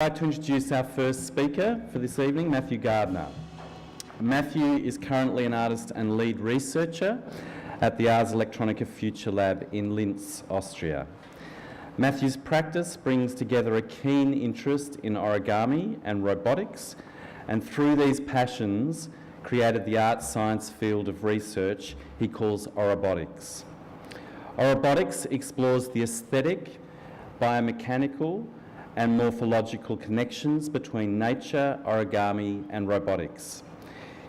I'd like to introduce our first speaker for this evening, Matthew Gardiner. Matthew is currently an artist and lead researcher at the Ars Electronica Future Lab in Linz, Austria. Matthew's practice brings together a keen interest in origami and robotics, and through these passions created the art science field of research he calls oribotics. Oribotics explores the aesthetic, biomechanical and morphological connections between nature, origami and robotics.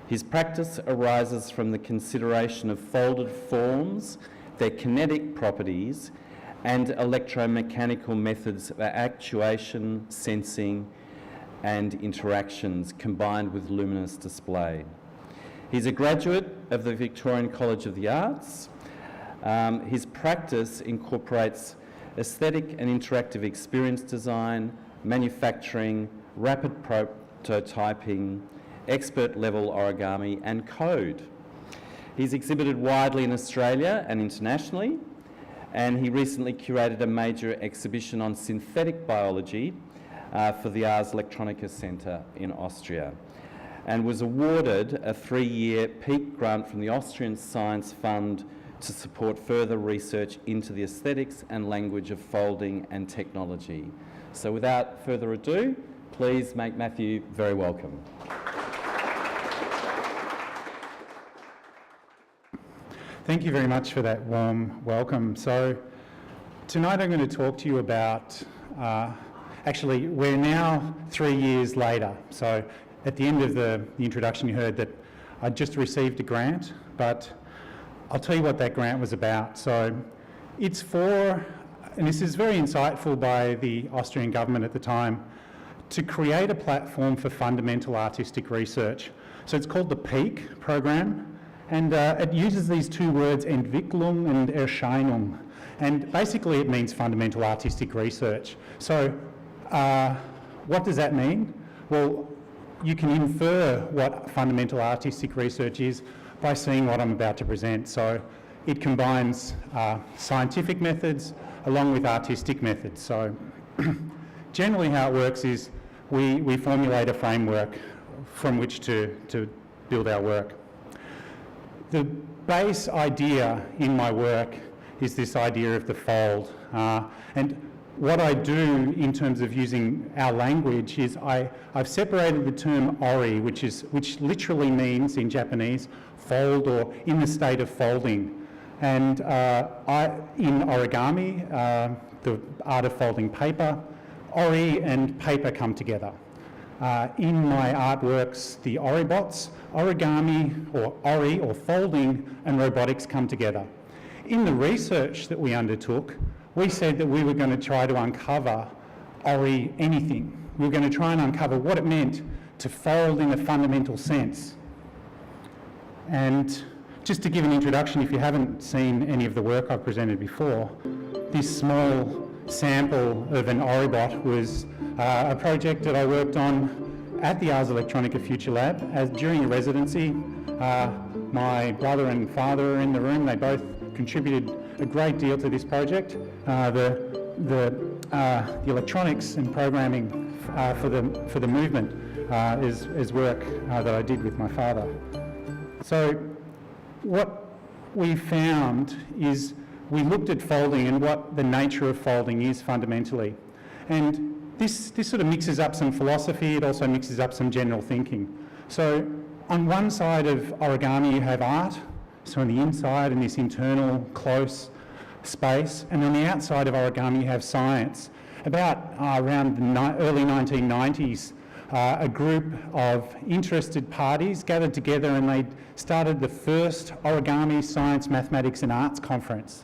His practice arises from the consideration of folded forms, their kinetic properties and electromechanical methods of actuation, sensing and interactions combined with luminous display. He's a graduate of the Victorian College of the Arts. His practice incorporates aesthetic and interactive experience design, manufacturing, rapid prototyping, expert-level origami and code. He's exhibited widely in Australia and internationally, and he recently curated a major exhibition on synthetic biology for the Ars Electronica Centre in Austria, and was awarded a 3-year PEAK grant from the Austrian Science Fund to support further research into the aesthetics and language of folding and technology. So without further ado, please make Matthew very welcome. Thank you very much for that warm welcome. So tonight I'm going to talk to you about, actually we're now 3 years later. So at the end of the introduction you heard that I just received a grant, but I'll tell you what that grant was about. So it's for, and this is very insightful by the Austrian government at the time, to create a platform for fundamental artistic research. So it's called the PEAK program, and it uses these two words, Entwicklung and Erscheinung, and basically it means fundamental artistic research. So what does that mean? Well, you can infer what fundamental artistic research is by seeing what I'm about to present. So it combines scientific methods along with artistic methods. So generally how it works is we formulate a framework from which to build our work. The base idea in my work is this idea of the fold. And what I do in terms of using our language is I've separated the term ori, which literally means in Japanese fold or in the state of folding. And in origami, the art of folding paper, ori and paper come together. In my artworks, the oribots, origami or ori or folding and robotics come together. In the research that we undertook, we said that we were going to try to uncover ori anything. We were going to try and uncover what it meant to fold in a fundamental sense. And just to give an introduction, if you haven't seen any of the work I've presented before, this small sample of an oribot was a project that I worked on at the Ars Electronica Future Lab during a residency. My brother and father are in the room. They both contributed a great deal to this project. The electronics and programming for the movement is work that I did with my father. So what we found is we looked at folding and what the nature of folding is fundamentally. And this sort of mixes up some philosophy, it also mixes up some general thinking. So on one side of origami you have art, so on the inside in this internal close space, and on the outside of origami you have science. About around the early 1990s, a group of interested parties gathered together and they started the first Origami Science, Mathematics and Arts Conference.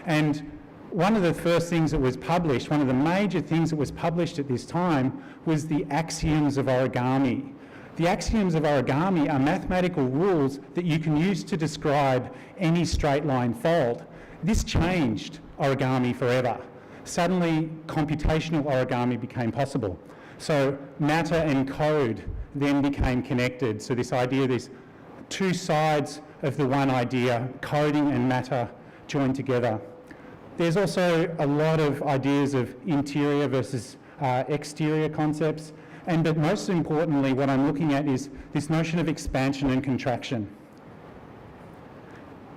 And one of the first things that was published, one of the major things that was published at this time was the Axioms of Origami. The Axioms of Origami are mathematical rules that you can use to describe any straight line fold. This changed origami forever. Suddenly, computational origami became possible. So matter and code then became connected. So this idea, there's two sides of the one idea, coding and matter joined together. There's also a lot of ideas of interior versus exterior concepts, but most importantly, what I'm looking at is this notion of expansion and contraction.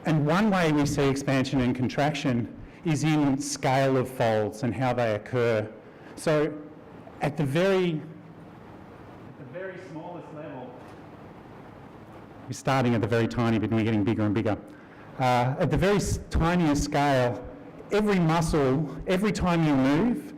And one way we see expansion and contraction is in scale of folds and how they occur. So at the very smallest level, we're starting at the very tiny bit and we're getting bigger and bigger. At the very tiniest scale, every muscle, every time you move,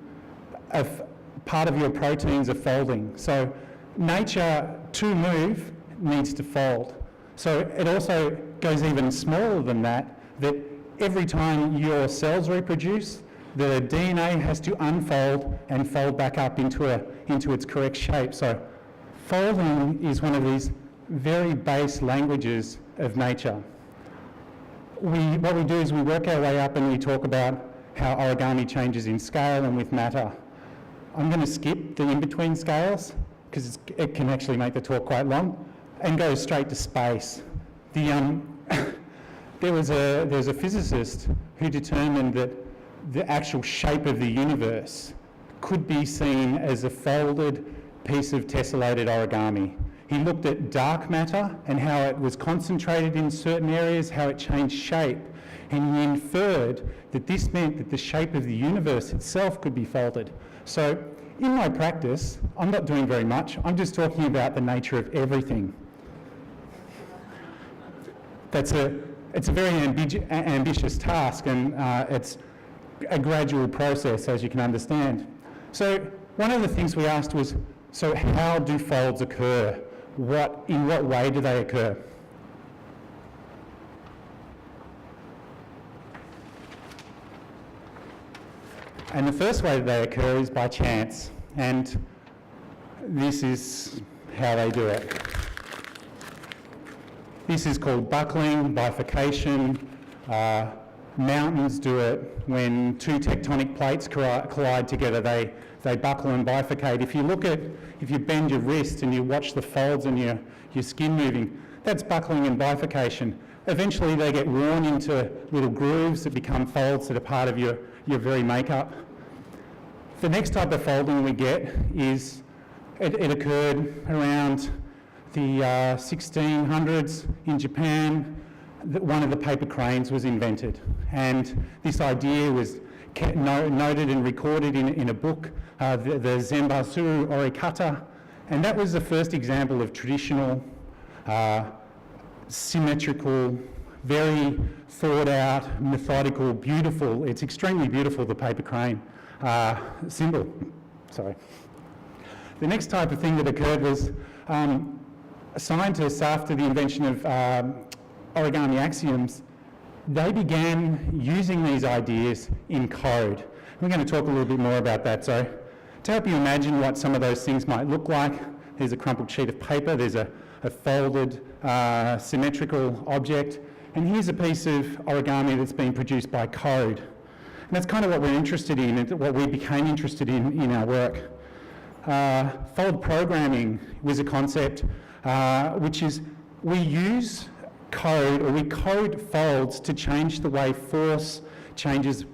part of your proteins are folding. So nature, to move, needs to fold. So it also goes even smaller than that, that every time your cells reproduce, the DNA has to unfold and fold back up into its correct shape. So folding is one of these very base languages of nature. What we do is we work our way up and we talk about how origami changes in scale and with matter. I'm going to skip the in-between scales because it can actually make the talk quite long and go straight to space. There's a physicist who determined that the actual shape of the universe could be seen as a folded piece of tessellated origami. He looked at dark matter and how it was concentrated in certain areas, how it changed shape, and he inferred that this meant that the shape of the universe itself could be folded. So in my practice, I'm not doing very much. I'm just talking about the nature of everything. It's a very ambitious task, and it's a gradual process, as you can understand. So one of the things we asked was, so how do folds occur? In what way do they occur? And the first way that they occur is by chance, and this is how they do it. This is called buckling, bifurcation. Mountains do it when two tectonic plates collide together. They buckle and bifurcate. If you bend your wrist and you watch the folds in your skin moving, that's buckling and bifurcation. Eventually they get worn into little grooves that become folds that are part of your very makeup. The next type of folding we get is, it occurred around the 1600s in Japan. One of the paper cranes was invented, and this idea was noted and recorded in a book, the Zenbasu Orikata, and that was the first example of traditional, symmetrical, very thought out, methodical, beautiful. It's extremely beautiful, the paper crane symbol. Sorry. The next type of thing that occurred was scientists, after the invention of origami axioms, they began using these ideas in code. We're going to talk a little bit more about that. So to help you imagine what some of those things might look like, there's a crumpled sheet of paper, there's a folded symmetrical object, and here's a piece of origami that's been produced by code. And that's kind of what we're interested in, and what we became interested in our work. Fold programming was a concept which is we use code, or we code folds to change the way force changes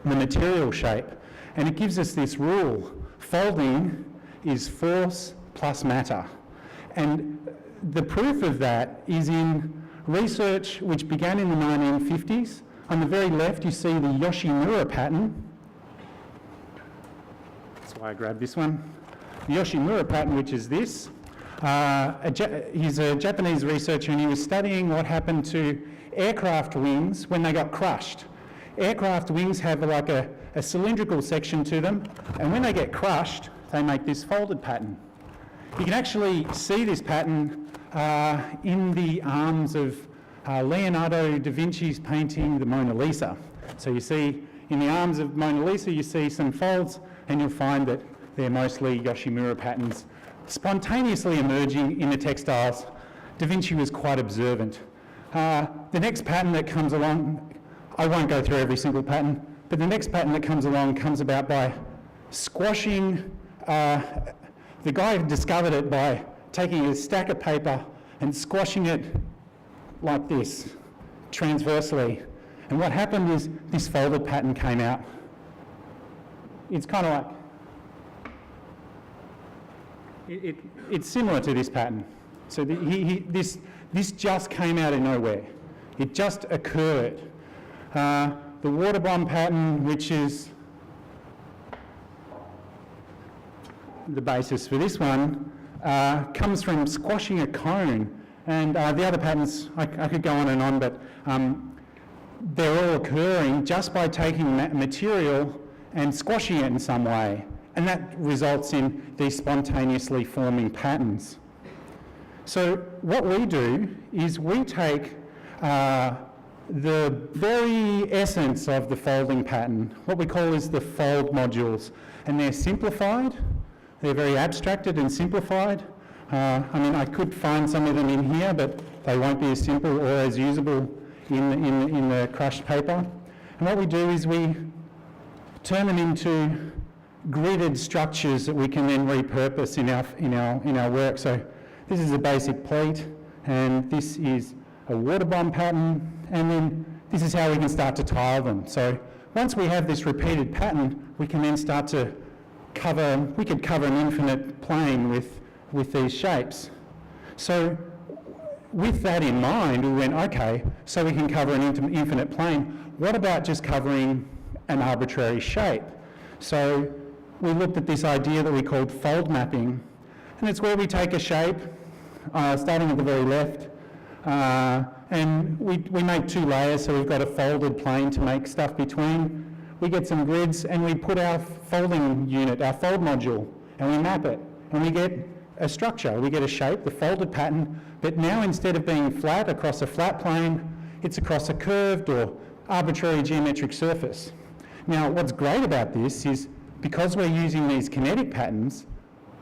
the material shape. And it gives us this rule: folding is force plus matter. And the proof of that is in research which began in the 1950s. On the very left you see the Yoshimura pattern. That's why I grabbed this one. The Yoshimura pattern, which is this. He's a Japanese researcher, and he was studying what happened to aircraft wings when they got crushed. Aircraft wings have like a cylindrical section to them, and when they get crushed, they make this folded pattern. You can actually see this pattern in the arms of Leonardo da Vinci's painting, the Mona Lisa. So you see in the arms of Mona Lisa, you see some folds, and you'll find that they're mostly Yoshimura patterns spontaneously emerging in the textiles. Da Vinci was quite observant. The next pattern that comes along, I won't go through every single pattern, but the next pattern that comes along comes about by squashing, the guy discovered it by taking a stack of paper and squashing it like this, transversely. And what happened is this folded pattern came out. It's kind of like It's similar to this pattern. So this just came out of nowhere. It just occurred. The water bomb pattern, which is the basis for this one, comes from squashing a cone. And the other patterns, I could go on and on, but they're all occurring just by taking material and squashing it in some way. And that results in these spontaneously forming patterns. So what we do is we take the very essence of the folding pattern, what we call is the fold modules, and they're simplified, they're very abstracted and simplified. I mean, I could find some of them in here, but they won't be as simple or as usable in the crushed paper. And what we do is we turn them into gridded structures that we can then repurpose in our work. So this is a basic pleat, and this is a water bomb pattern, and then this is how we can start to tile them. So once we have this repeated pattern, we can then start to we could cover an infinite plane with these shapes. So with that in mind, we went, okay, so we can cover an infinite plane. What about just covering an arbitrary shape? So we looked at this idea that we called fold mapping, and it's where we take a shape, starting at the very left, and we make two layers, so we've got a folded plane to make stuff between. We get some grids, and we put our folding unit, our fold module, and we map it, and we get a structure. We get a shape, the folded pattern, but now instead of being flat across a flat plane, it's across a curved or arbitrary geometric surface. Now, what's great about this is because we're using these kinetic patterns,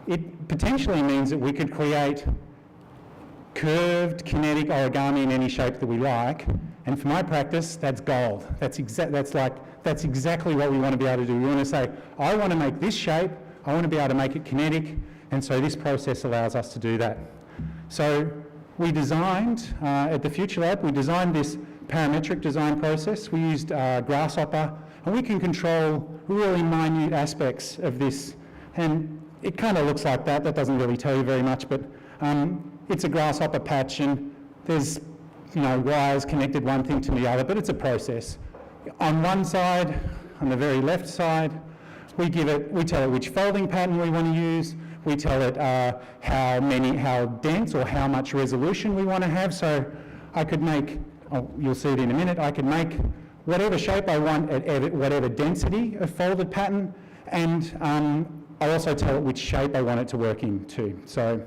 it potentially means that we could create curved kinetic origami in any shape that we like. And for my practice, that's gold. That's exactly what we want to be able to do. We want to say, I want to make this shape, I want to be able to make it kinetic, and so this process allows us to do that. So we designed, at the Future Lab, we designed this parametric design process. We used Grasshopper, and we can control really minute aspects of this. And it kind of looks like that. That doesn't really tell you very much, but it's a Grasshopper patch, and there's wires connected one thing to the other, but it's a process. On one side, on the very left side, we tell it which folding pattern we want to use. We tell it how dense or how much resolution we want to have. So I could make, you'll see it in a minute, I could make whatever shape I want at whatever density of folded pattern, and I also tell it which shape I want it to work into. So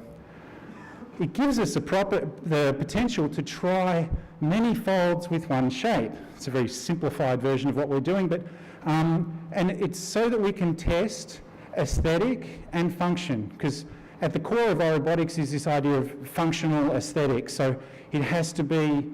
it gives us the potential to try many folds with one shape. It's a very simplified version of what we're doing, but and it's so that we can test aesthetic and function, because at the core of oribotics is this idea of functional aesthetics. So it has to be,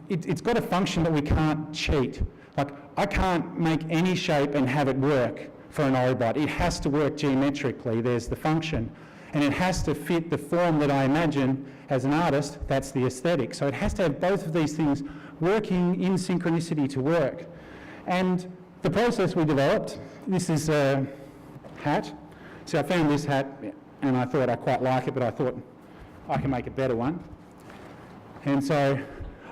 it's got a function that we can't cheat. Like, I can't make any shape and have it work for an oribot. It has to work geometrically. There's the function. And it has to fit the form that I imagine as an artist. That's the aesthetic. So it has to have both of these things working in synchronicity to work. And the process we developed, this is a hat. So I found this hat and I thought I quite like it, but I thought I can make a better one. And so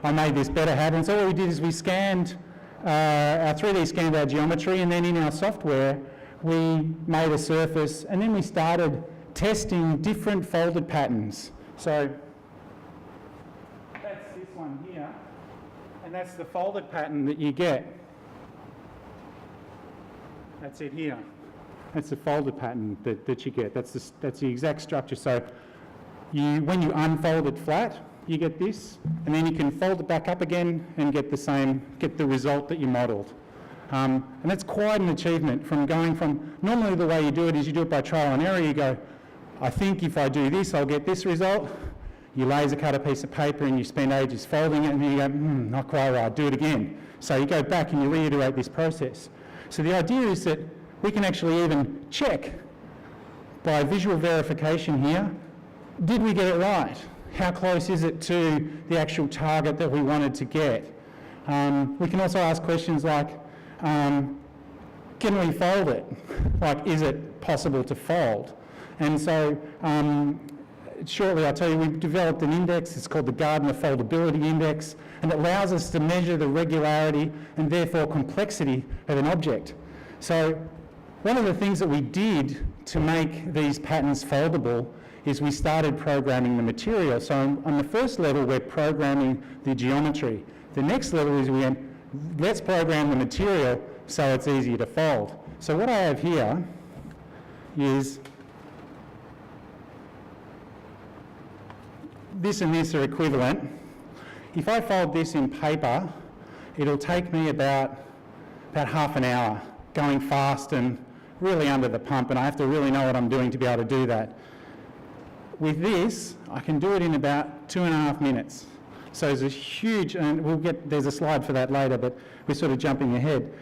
I made this better hat. And so what we did is we scanned, our 3D scanned our geometry, and then in our software we made a surface, and then we started testing different folded patterns. So that's this one here, and that's the folded pattern that you get. That's it here. That's the folded pattern that you get. That's the exact structure. So when you unfold it flat, you get this, and then you can fold it back up again and get the result that you modelled. And that's quite an achievement from going from, normally the way you do it is you do it by trial and error. You go, I think if I do this, I'll get this result. You laser cut a piece of paper and you spend ages folding it, and then you go, not quite right, do it again. So you go back and you reiterate this process. So the idea is that we can actually even check by visual verification here, did we get it right? How close is it to the actual target that we wanted to get? We can also ask questions like, can we fold it? Like, is it possible to fold? And so shortly I'll tell you, we've developed an index. It's called the Garden of Foldability Index, and it allows us to measure the regularity and therefore complexity of an object. So one of the things that we did to make these patterns foldable is we started programming the material. So on the first level, we're programming the geometry. The next level is we went, let's program the material so it's easier to fold. So what I have here is this and this are equivalent. If I fold this in paper, it'll take me about half an hour, going fast and really under the pump, and I have to really know what I'm doing to be able to do that. With this, I can do it in about 2.5 minutes. So there's a huge, and there's a slide for that later, but we're sort of jumping ahead.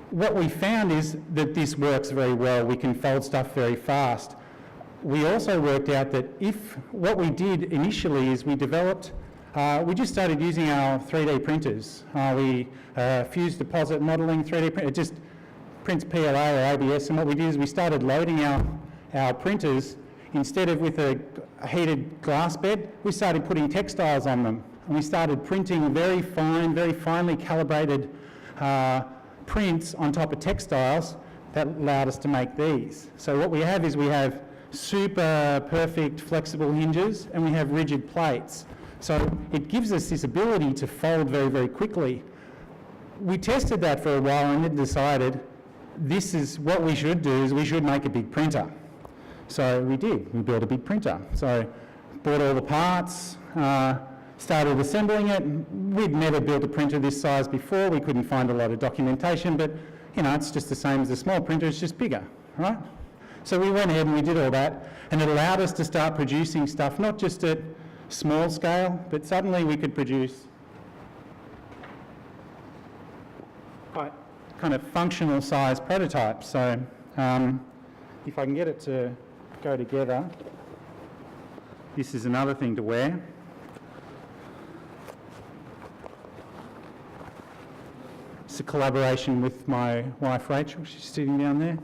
What we found is that this works very well. We can fold stuff very fast. We also worked out that what we did initially is we just started using our 3D printers. We fused deposit modelling 3D print. It just prints PLA or ABS, and what we did is we started loading our printers. Instead of with a heated glass bed, we started putting textiles on them, and we started printing very finely calibrated prints on top of textiles that allowed us to make these. So what we have is we have super perfect flexible hinges, and we have rigid plates. So it gives us this ability to fold very, very quickly. We tested that for a while and then decided this is what we should do, is we should make a big printer. So we did. We built a big printer. So bought all the parts, started assembling it. We'd never built a printer this size before. We couldn't find a lot of documentation, but it's just the same as a small printer, it's just bigger, right? So we went ahead and we did all that, and it allowed us to start producing stuff, not just at small scale, but suddenly we could produce quite kind of functional size prototypes. So if I can get it to go together, this is another thing to wear. It's a collaboration with my wife Rachel, she's sitting down there.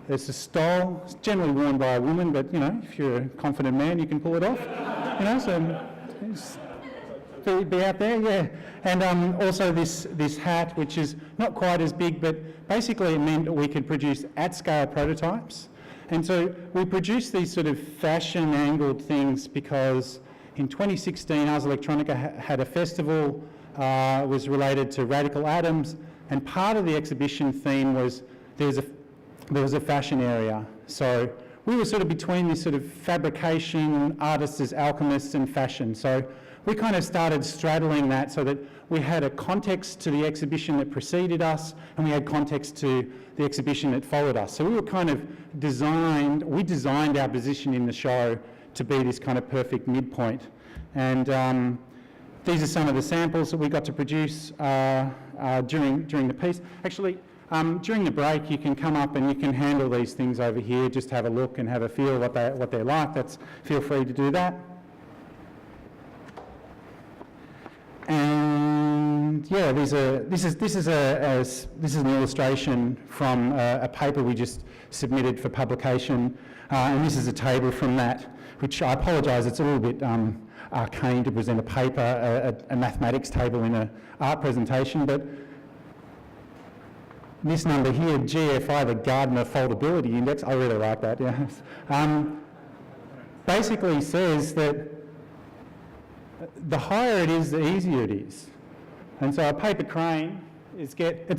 There's a stole, it's generally worn by a woman, but if you're a confident man, you can pull it off. So be out there, yeah. And also this hat, which is not quite as big, but basically it meant that we could produce at-scale prototypes. And so we produced these sort of fashion-angled things because in 2016, Ars Electronica had a festival, was related to radical atoms, and part of the exhibition theme was there was a fashion area. So we were sort of between this sort of fabrication, artists as alchemists, and fashion. So we kind of started straddling that so that we had a context to the exhibition that preceded us, and we had context to the exhibition that followed us. So we were kind of we designed our position in the show to be this kind of perfect midpoint. And these are some of the samples that we got to produce during the piece. Actually, during the break, you can come up and you can handle these things over here, just have a look and have a feel what they're like. Feel free to do that. And yeah, this is an illustration from a paper we just submitted for publication, and this is a table from that, which I apologise, it's a little bit arcane to present a paper, a mathematics table in an art presentation, but this number here, GFI, the Gardiner Foldability Index, I really like that, yes, basically says that the higher it is, the easier it is. And so a paper crane it's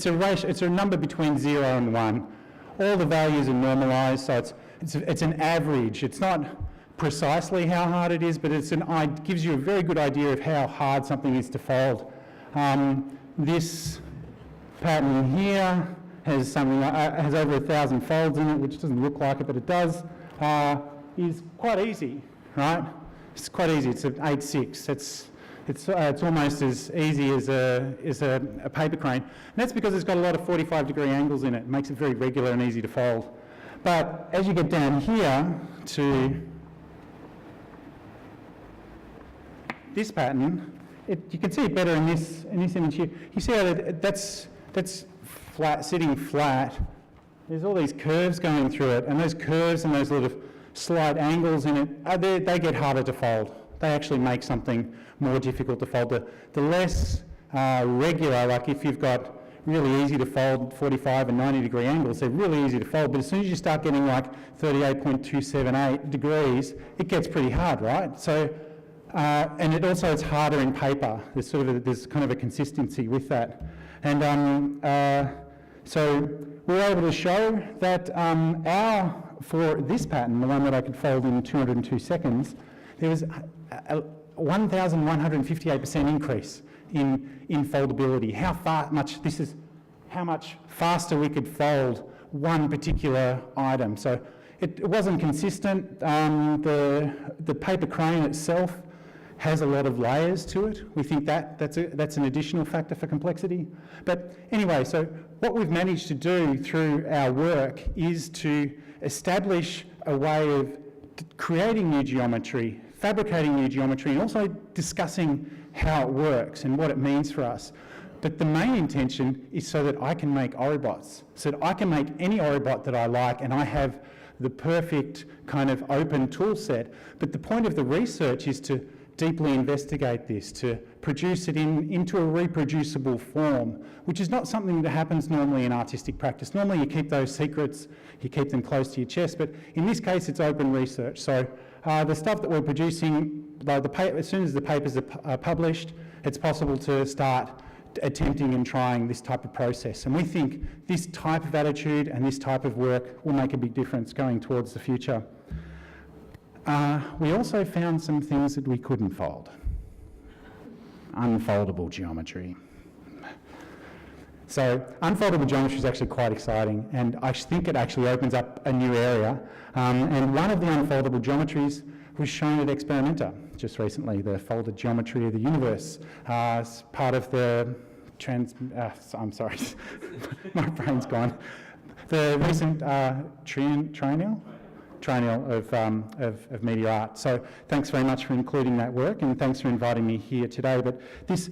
a number between 0 and 1. All the values are normalised, so it's an average. It's not precisely how hard it is, but it gives you a very good idea of how hard something is to fold. This pattern here has over 1,000 folds in it, which doesn't look like it, but it does. Is quite easy, right? It's quite easy. It's an 8/6. It's almost as easy as a paper crane. And that's because it's got a lot of 45-degree angles in it. It makes it very regular and easy to fold. But as you get down here to this pattern, you can see it better in this image here. You see how that's flat, sitting flat, there's all these curves going through it, and those curves and those sort of slight angles in it, they get harder to fold. They actually make something more difficult to fold. The less regular, like if you've got really easy to fold 45 and 90 degree angles, they're really easy to fold, but as soon as you start getting like 38.278 degrees, it gets pretty hard, right? So, and it's harder in paper. There's kind of a consistency with that. And so we were able to show that for this pattern, the one that I could fold in 202 seconds, there was a 1,158% increase in foldability. How much faster we could fold one particular item. So it wasn't consistent. The paper crane itself has a lot of layers to it. We think that's an additional factor for complexity. But anyway, so what we've managed to do through our work is to establish a way of creating new geometry, fabricating new geometry, and also discussing how it works and what it means for us. But the main intention is so that I can make oribots, so that I can make any oribot that I like, and I have the perfect kind of open tool set. But the point of the research is to deeply investigate this, to produce it into a reproducible form, which is not something that happens normally in artistic practice. Normally you keep those secrets, you keep them close to your chest, but in this case it's open research. So the stuff that we're producing, as soon as the papers are published, it's possible to start attempting and trying this type of process. And we think this type of attitude and this type of work will make a big difference going towards the future. We also found some things that we couldn't fold. Unfoldable geometry. So unfoldable geometry is actually quite exciting, and I think it actually opens up a new area. And one of the unfoldable geometries was shown at Experimenta just recently, the folded geometry of the universe, as part of the I'm sorry, my brain's gone. The recent triennial of media art. So thanks very much for including that work, and thanks for inviting me here today. But this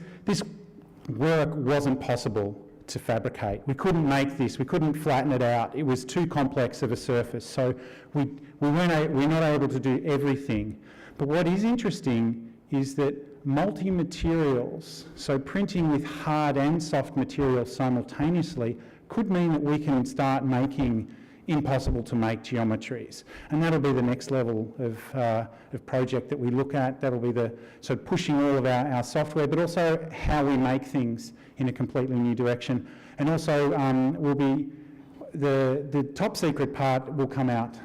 work wasn't possible to fabricate. We couldn't make this, we couldn't flatten it out. It was too complex of a surface. So we're not able to do everything. But what is interesting is that multi-materials, so printing with hard and soft materials simultaneously, could mean that we can start making impossible to make geometries. And that'll be the next level of project that we look at. That'll be so pushing all of our software, but also how we make things in a completely new direction. And also will be the top secret part will come out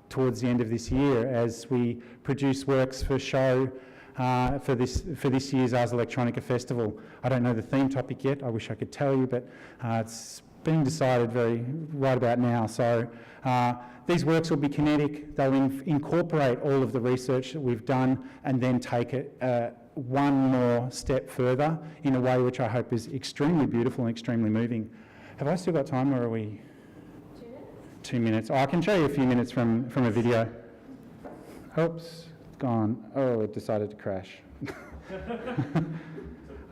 towards the end of this year as we produce works for show for this year's Ars Electronica Festival. I don't know the theme topic yet. I wish I could tell you, but it's being decided right about now. So these works will be kinetic. They'll incorporate all of the research that we've done and then take it one more step further in a way which I hope is extremely beautiful and extremely moving. Have I still got time, or are we? 2 minutes. 2 minutes. Oh, I can show you a few minutes from a video. Oops, gone. Oh, it decided to crash.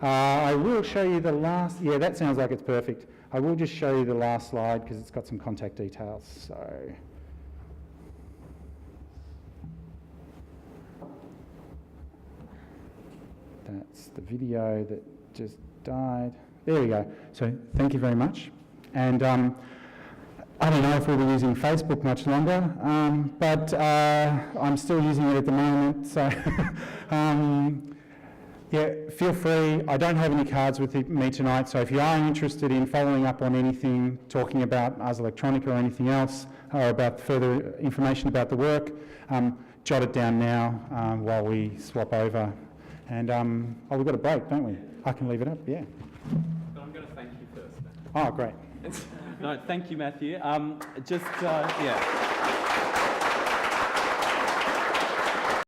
I will show you the last, yeah, that sounds like it's perfect. I will just show you the last slide because it's got some contact details. So that's the video that just died. There we go. So thank you very much. And I don't know if we'll be using Facebook much longer, but I'm still using it at the moment. So yeah, feel free. I don't have any cards with me tonight, so if you are interested in following up on anything, talking about Ars Electronica or anything else, or about further information about the work, jot it down now while we swap over. And oh, we've got a break, don't we? I can leave it up, yeah. But I'm going to thank you first. Oh, great. No, thank you, Matthew. Yeah.